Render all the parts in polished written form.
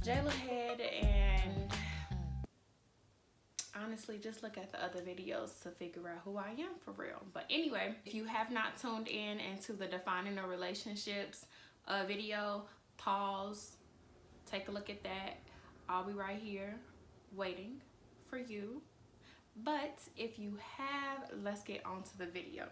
Jayla had, and honestly just look at the other videos to figure out who I am for real. But anyway, if you have not tuned in into the Defining the Relationships video, pause, take a look at that. I'll be right here waiting for you. But if you have, let's get on to the video.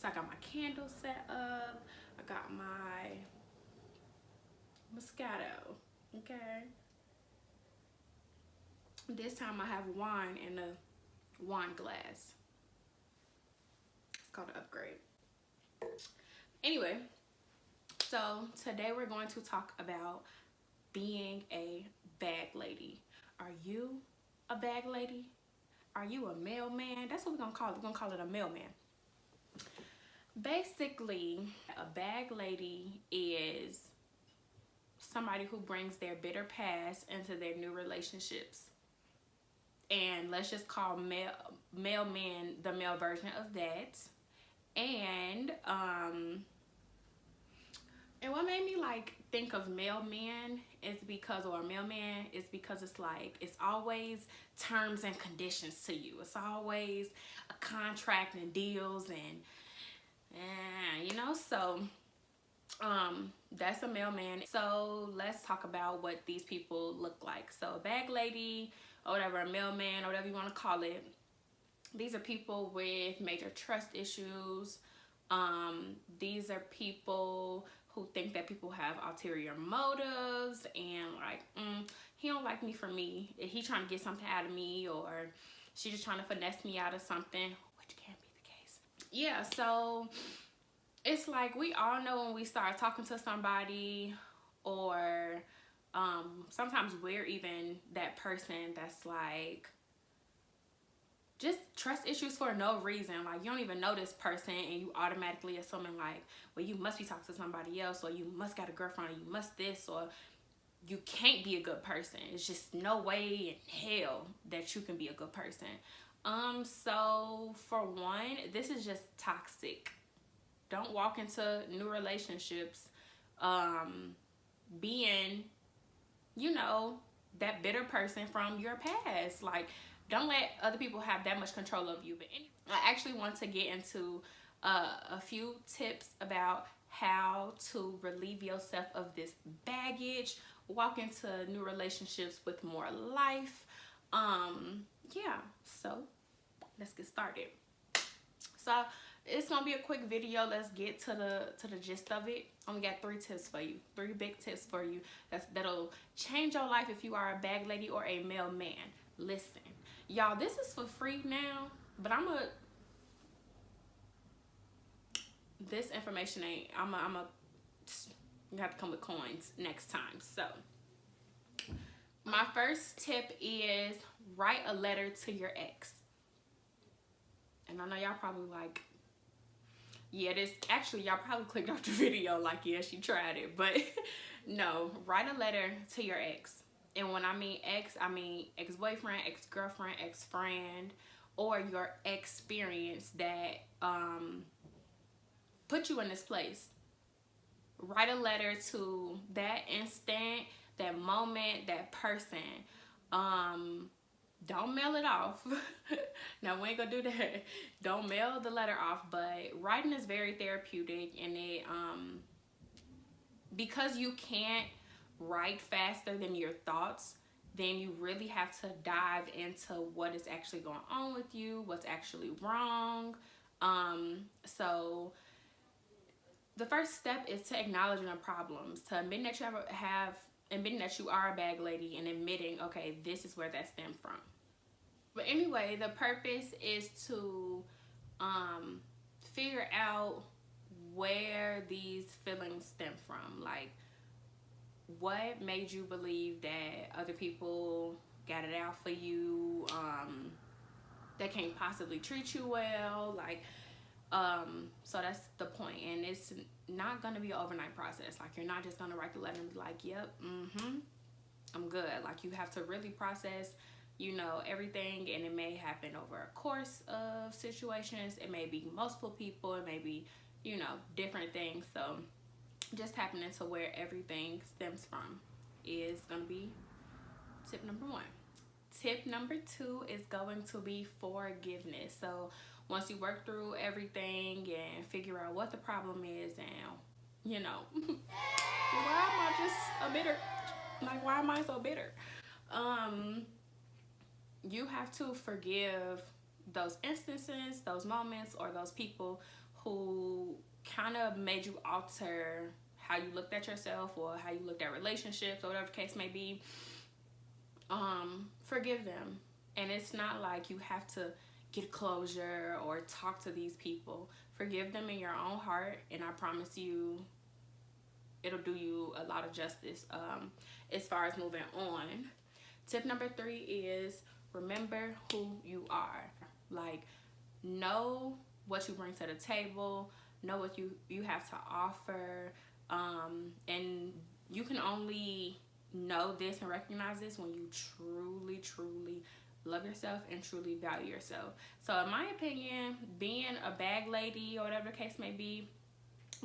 So I got my candle set up, I got my Moscato, okay? This time I have wine in a wine glass. It's called an upgrade. Anyway, so today we're going to talk about being a bag lady. Are you a bag lady? Are you a mailman? That's what we're gonna call it. We're gonna call it a mailman. Basically, a bag lady is somebody who brings their bitter past into their new relationships. And let's just call mailman the male version of that. And what made me like think of mailman is because, or mailman is because it's like, it's always terms and conditions to you. It's always a contract and deals and you know, so that's a mailman. So let's talk about what these people look like. So a bag lady, or whatever, a mailman, or whatever you want to call it, these are people with major trust issues. These are people who think that people have ulterior motives and like, he don't like me for me. He trying to get something out of me, or she just trying to finesse me out of something, which can't be the case. Yeah, so it's like we all know when we start talking to somebody, or sometimes we're even that person that's like, just trust issues for no reason. Like, you don't even know this person and you automatically assuming like, well, you must be talking to somebody else, or you must got a girlfriend, or you must this, or you can't be a good person. It's just no way in hell that you can be a good person. So for one, this is just toxic. Don't walk into new relationships being, you know, that bitter person from your past. Like, don't let other people have that much control of you. But anyway, I actually want to get into a few tips about how to relieve yourself of this baggage, walk into new relationships with more life. Yeah, so let's get started. So it's gonna be a quick video. Let's get to the gist of it. Only got 3 tips for you, 3 big tips for you that'll change your life if you are a bag lady or a mailman. Listen, y'all, this is for free now, but this information ain't, you have to come with coins next time. So my first tip is write a letter to your ex. And I know y'all probably like, yeah, this actually, y'all probably clicked off the video like, yeah, she tried it. But no, write a letter to your ex. And when I mean ex, I mean ex-boyfriend, ex-girlfriend, ex-friend, or your experience that put you in this place. Write a letter to that instant, that moment, that person. Don't mail it off. Now, we ain't gonna do that. Don't mail the letter off, but writing is very therapeutic, and it because you can't write faster than your thoughts, then you really have to dive into what is actually going on with you, what's actually wrong. So the first step is to acknowledging the problems, to admitting that admitting that you are a bag lady, and admitting, okay, this is where that stemmed from. But anyway, the purpose is to figure out where these feelings stem from. Like, what made you believe that other people got it out for you, that can't possibly treat you well? Like, so that's the point. And it's not gonna be an overnight process. Like, you're not just gonna write the letter and be like, yep, I'm good. Like, you have to really process, you know, everything, and it may happen over a course of situations. It may be multiple people, it may be, you know, different things. So just tapping into where everything stems from is gonna be tip number one. Tip number two is going to be forgiveness. So once you work through everything and figure out what the problem is, and you know, why am I just a bitter? Like, why am I so bitter? Um, you have to forgive those instances, those moments, or those people who kind of made you alter how you looked at yourself or how you looked at relationships or whatever the case may be. Forgive them. And it's not like you have to get closure or talk to these people. Forgive them in your own heart, and I promise you it'll do you a lot of justice as far as moving on. Tip number three is remember who you are. Like, know what you bring to the table, know what you have to offer, and you can only know this and recognize this when you truly love yourself and truly value yourself. So in my opinion, being a bag lady or whatever the case may be,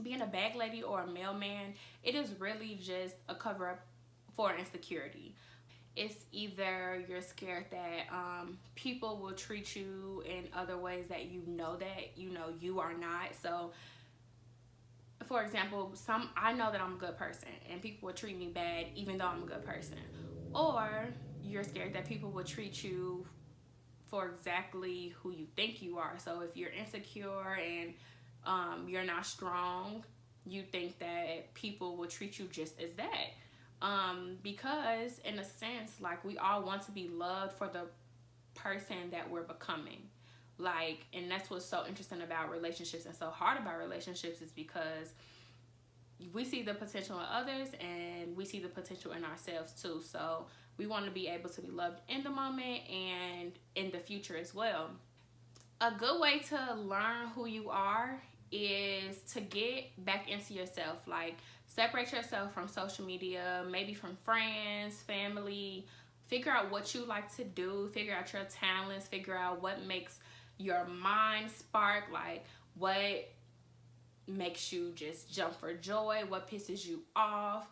being a bag lady or a mailman, it is really just a cover up for insecurity. It's either you're scared that people will treat you in other ways that you are not. So for example, I know that I'm a good person and people will treat me bad even though I'm a good person. Or you're scared that people will treat you for exactly who you think you are. So if you're insecure and you're not strong, you think that people will treat you just as that. Because in a sense, like, we all want to be loved for the person that we're becoming. Like, and that's what's so interesting about relationships and so hard about relationships, is because we see the potential in others and we see the potential in ourselves too. So we want to be able to be loved in the moment and in the future as well. A good way to learn who you are is to get back into yourself. Like, separate yourself from social media, maybe from friends, family. Figure out what you like to do. Figure out your talents. Figure out what makes your mind spark. Like, what makes you just jump for joy. What pisses you off.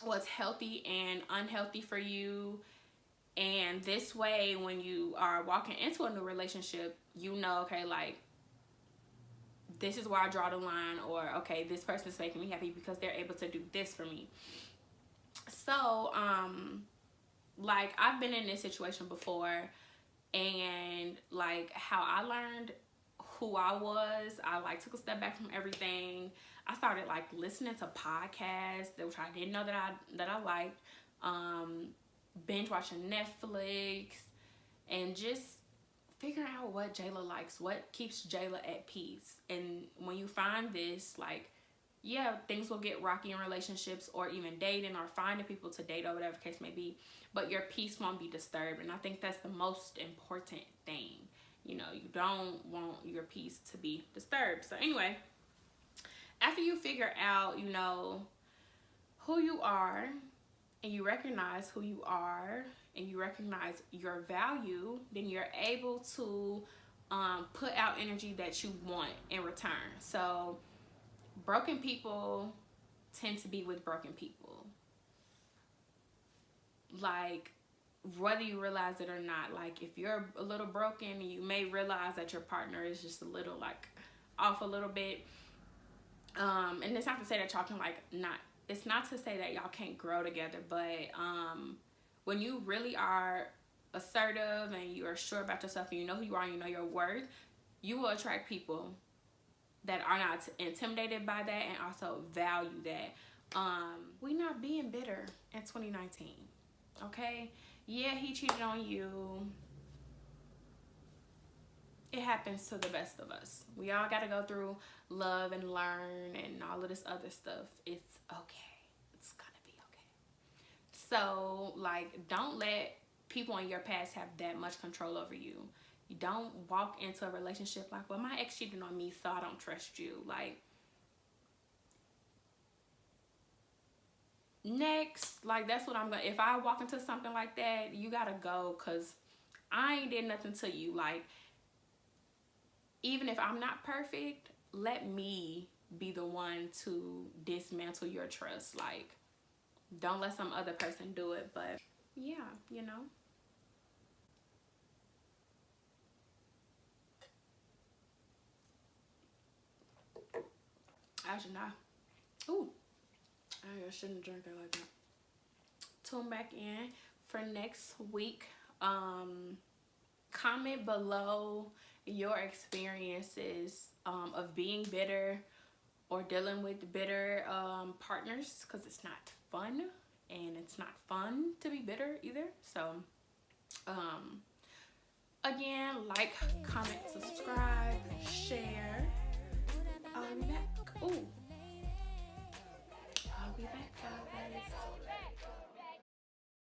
What's healthy and unhealthy for you. And this way, when you are walking into a new relationship, you know, okay, like, this is where I draw the line, or okay, this person is making me happy because they're able to do this for me. So, like, I've been in this situation before, and like, how I learned who I was, I like took a step back from everything. I started like listening to podcasts, which I didn't know that I liked. Binge watching Netflix, and just figuring out what Jayla likes, what keeps Jayla at peace. And when you find this, like, yeah, things will get rocky in relationships or even dating or finding people to date or whatever the case may be, but your peace won't be disturbed. And I think that's the most important thing. You know, you don't want your peace to be disturbed. So anyway, after you figure out, you know, who you are, and you recognize who you are, and you recognize your value, then you're able to put out energy that you want in return. So broken people tend to be with broken people. Like, whether you realize it or not, like, if you're a little broken, you may realize that your partner is just a little, like, off a little bit. And it's not to say that y'all can, like, it's not to say that y'all can't grow together, but when you really are assertive and you are sure about yourself and you know who you are and you know your worth, you will attract people that are not intimidated by that and also value that. We not being bitter in 2019, okay? Yeah, he cheated on you. It happens to the best of us. We all got to go through love and learn and all of this other stuff. It's okay. It's gonna be okay. So, like, don't let people in your past have that much control over you. You don't walk into a relationship like, well, my ex cheated on me, so I don't trust you. Like, next, like, that's what I'm gonna, if I walk into something like that, you gotta go, because I ain't did nothing to you. Like, even if I'm not perfect, let me be the one to dismantle your trust. Like, Don't let some other person do it. But yeah, you know. I should not. Ooh, I shouldn't drink it like that. Tune back in for next week. Comment below your experiences of being bitter or dealing with bitter partners, because it's not fun, and it's not fun to be bitter either. So again, like, comment, subscribe, share. I'll be back. Ooh.